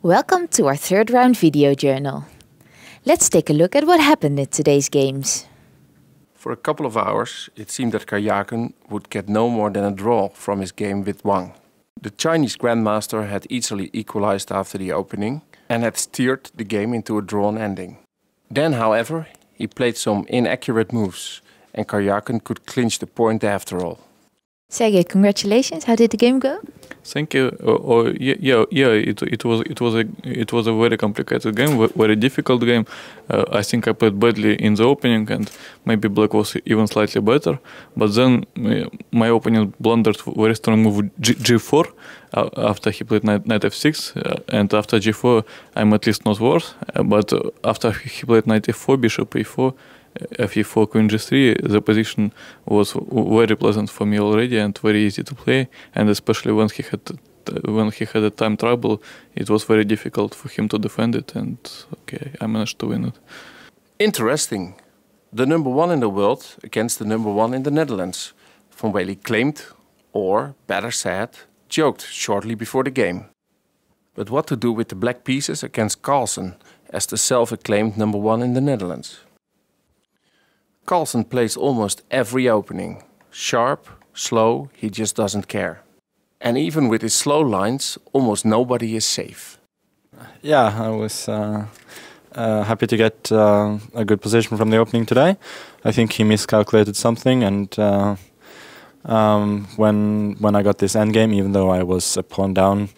Welcome to our third round video journal. Let's take a look at what happened in today's games. For a couple of hours, it seemed that Karjakin would get no more than a draw from his game with Wang. The Chinese Grandmaster had easily equalized after the opening and had steered the game into a drawn ending. Then, however, he played some inaccurate moves and Karjakin could clinch the point after all. Sergey, congratulations. How did the game go? Thank you. It was a very complicated game, very difficult game. I think I played badly in the opening, and maybe Black was even slightly better. But then my opponent blundered very strong move G4 after he played knight F6, and after G4 I'm at least not worse. But after he played knight F4, bishop E4. F4, Queen G3, the position was very pleasant for me already and very easy to play. And especially when he had a time trouble, it was very difficult for him to defend it. And okay, I managed to win it. Interesting. The #1 in the world against the #1 in the Netherlands, from where he claimed, or better said, joked shortly before the game. But what to do with the black pieces against Carlsen as the self-acclaimed #1 in the Netherlands? Carlsen plays almost every opening. Sharp, slow, he just doesn't care. And even with his slow lines, almost nobody is safe. Yeah, I was happy to get a good position from the opening today. I think he miscalculated something, and when I got this endgame, even though I was a pawn down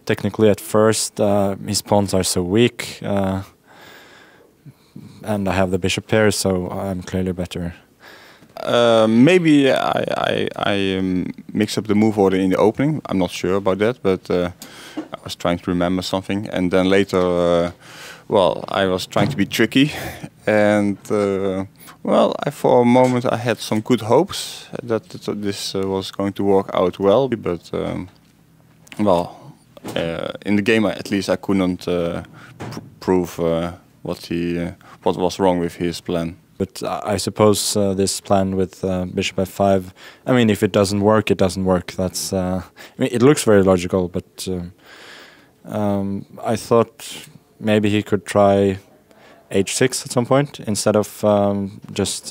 technically at first, his pawns are so weak. And I have the bishop pair, so I'm clearly better. Maybe I mixed up the move order in the opening. I'm not sure about that, but I was trying to remember something. And then later, well, I was trying to be tricky. And, well, for a moment I had some good hopes that this was going to work out well. But, well, in the game at least I couldn't prove what was wrong with his plan. But I suppose this plan with bishop f5, I mean, if it doesn't work, it doesn't work. That's, I mean, it looks very logical, but I thought maybe he could try h6 at some point instead of just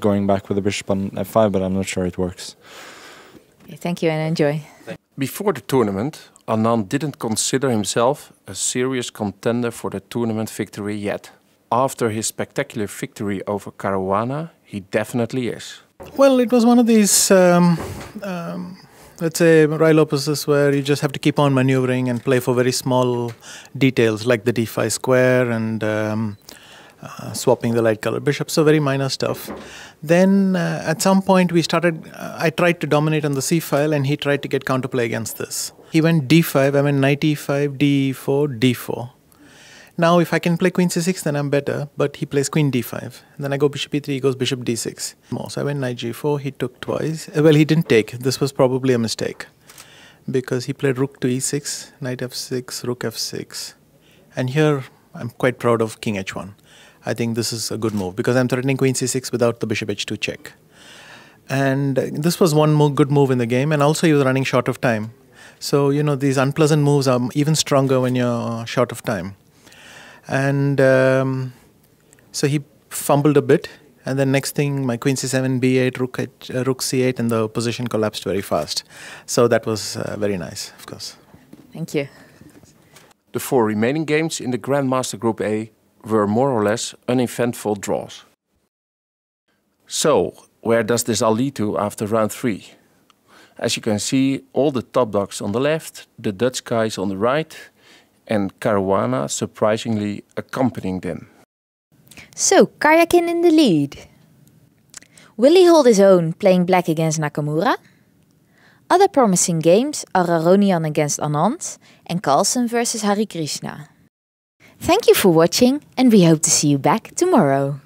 going back with the bishop on f5, but I'm not sure it works. Okay, thank you and enjoy. Before the tournament, Anand didn't consider himself a serious contender for the tournament victory yet. After his spectacular victory over Caruana, he definitely is. Well, it was one of these, let's say, Rai Lopez's where you just have to keep on maneuvering and play for very small details like the d5 square and swapping the light color bishop, so very minor stuff. Then at some point I tried to dominate on the c file and he tried to get counterplay against this. He went d5, I went knight e5, d4, d4. Now if I can play queen c6 then I'm better, but he plays queen d5. And then I go bishop e3, he goes bishop d6. So I went knight g4, he took twice. Well, he didn't take, this was probably a mistake. Because he played rook to e6, knight f6, rook f6. And here I'm quite proud of king h1. I think this is a good move because I'm threatening queen c6 without the bishop h2 check. And this was one good move in the game, and also he was running short of time. So, you know, these unpleasant moves are even stronger when you're short of time. And so he fumbled a bit, and then next thing my queen c7, b8, rook c8, and the position collapsed very fast. So that was very nice, of course. Thank you. The 4 remaining games in the Grandmaster Group A were more or less uneventful draws. So, where does this all lead to after round 3? As you can see, all the top dogs on the left, the Dutch guys on the right, and Caruana surprisingly accompanying them. So, Karjakin in the lead. Will he hold his own playing black against Nakamura? Other promising games are Aronian against Anand and Carlsen versus Hare Krishna. Thank you for watching and we hope to see you back tomorrow.